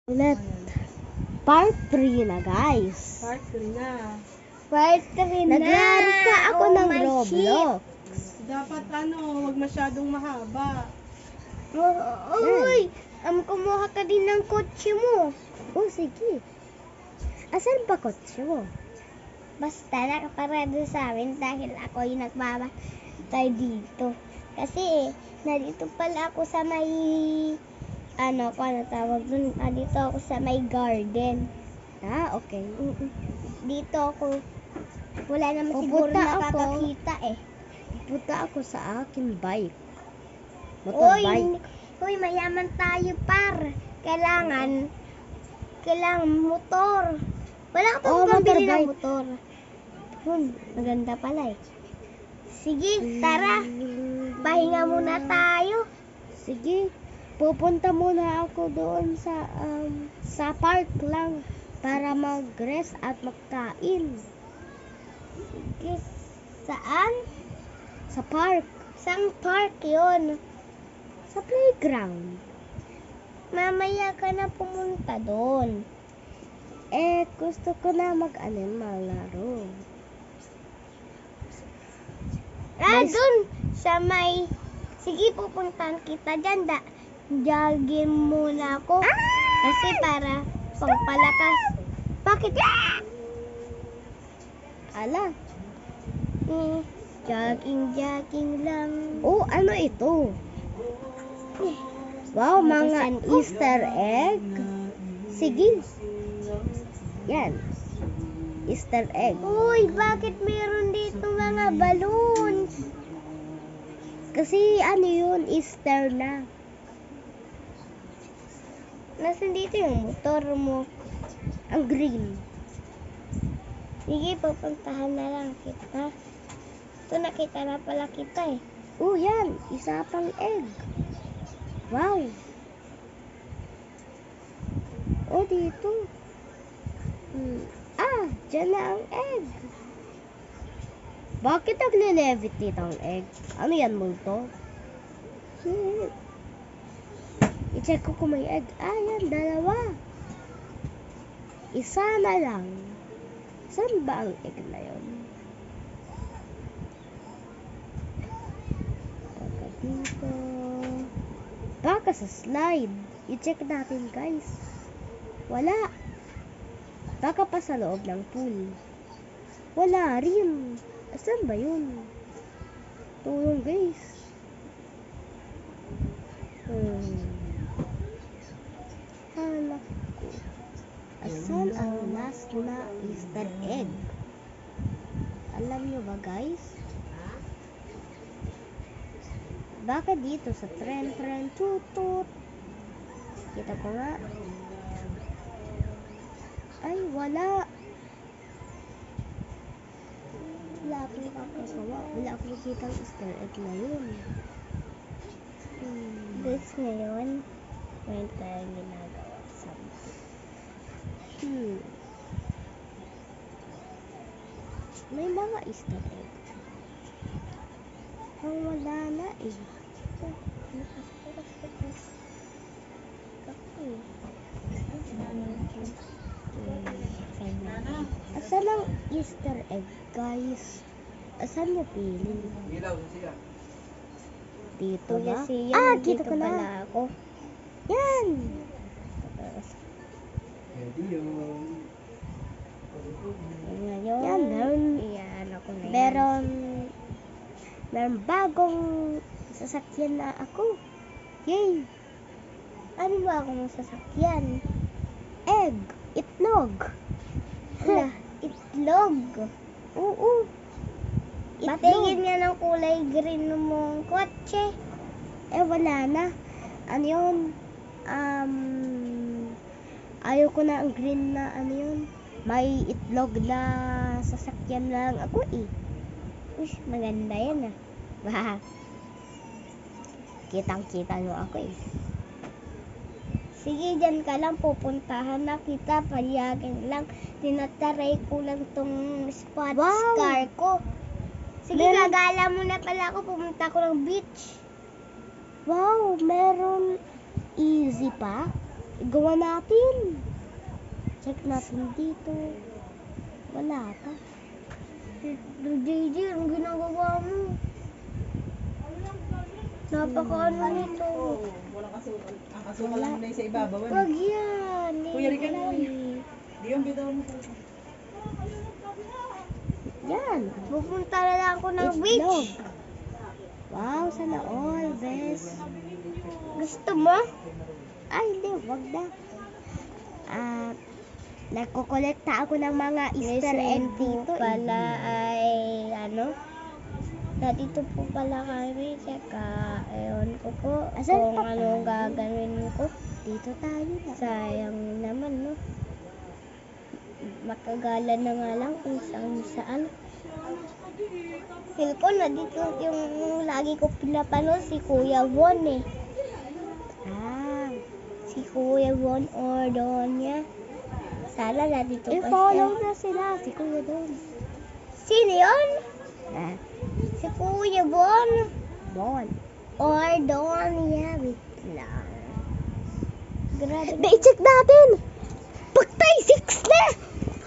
Ulit. Part 3 na, guys. Part 3 na. Part 3 na. Naglaro pa ako Oh, ng my Roblox. Dapat wag masyadong mahaba. Uy, kumuha ka din ng kotse mo. Oh, sige. Asan pa kotse mo? Basta nakaparado sa amin dahil ako yung nagbabantay dito. Kasi, nandito pala ako sa may, ano tawag dun? Dito ako sa may garden. Ah, okay. Dito ako, wala naman Pupunta siguro ako. nakakakita eh. Punta ako sa aking bike. Uy, Motorbike. uy, mayaman tayo par. Kailangan motor. Wala ka Oh, pang pambili ng motorbike. motor. Maganda pala eh. Sige, tara. Pahinga muna tayo. Sige. Pupunta muna ako doon sa park lang para mag-rest at magkain. Sige. Saan? Sa park. Sang park yon? Sa playground. Mamaya ka na pumunta doon. Gusto ko na malaro. Doon. Sa may... Sige, pupuntahan kita dyan. Jogging muna ako. Kasi para pangpalakas. Bakit? Ala. Jogging lang. Oh, ano ito? Wow, mga Easter egg. Sige. Yan. Easter egg. Uy, bakit meron dito mga balloons? Kasi ano yun, Easter na. Nasaan dito yung motor mo? Ang green. Sige, pupuntahan na lang kita. Ito, nakita na pala kita eh. Oh, yan. Isa pang egg. Wow. Oh, dito. Dyan na ang egg. Bakit nagle-levitate ang egg? Ano yan, multo? I-check ko kung may egg. Yan, dalawa. Isa na lang. Saan ba ang egg na yun? Baka dito. Baka sa slide. I-check natin, guys. Wala. Baka pa sa loob ng pool. Wala rin. Saan ba yun? Tulong, guys. Hanap ko. Asan ang last na Easter egg? Alam nyo ba, guys? Baka dito sa tren tutut. Kita ko nga. Ay, wala. Wala akong nakakagawa. Wala akong nakikitang Easter egg na yun. This ngayon, may tayong ginagawa something. May mga Easter egg. Wala na eh. Asan ang Easter egg, guys? Asan yung pili? Dito ba? Kita ko na. Pala ako. Yan! Ngayon, Yan, iyan ako na yan. Meron bagong sasakyan na ako. Yay! Ano ba akong sasakyan? Egg! Itlog! Hala, itlog. Oo! Itingin nga ng kulay green mong kotse. Wala na. Ano yun? Ayaw ko na ang green na ano yun. May itlog na sasakyan lang ako eh. Uy, maganda yan ah. Kitang-kita nyo ako eh. Sige, dyan ka lang. Pupuntahan na kita. Payagan lang. Tinataray ko lang tong sports car ko. Sige, gagala muna pala ako. Pumunta ko ng beach. Wow, meron easy pa. Igawa natin. Check natin dito. Wala pa. JJ, anong ginagawa mo? Napaka-ano nito. Walang asukal. Ang asukal lang na sa ibabaw. Wag yan. Kuya, rin ka na. Di yung bitaw mo. Yan. Pupunta na lang ako ng Itlog. beach. Wow, sana all, best. Gusto mo? Ay, hindi, wag na. Nagkukolekta ako ng mga Easter egg dito. pala ay ano? Nandito po pala kami. Tsaka, ewan ko po Asan kung pa anong tayo? gagawin ko. Dito tayo na. Sayang naman, no? Makagala na nga lang kung saan. Feel ko na dito yung lagi ko pinapanood si Kuya Von eh. Ah, Si Kuya Von Ordonia. Sana na dito pa i-follow siya. na sila. Si Kuya doon. Sino yun? Ah, Si Kuya Von Bon. Ordonia. Wait lang. Grabe. I-check natin! Pagtay, 6 na!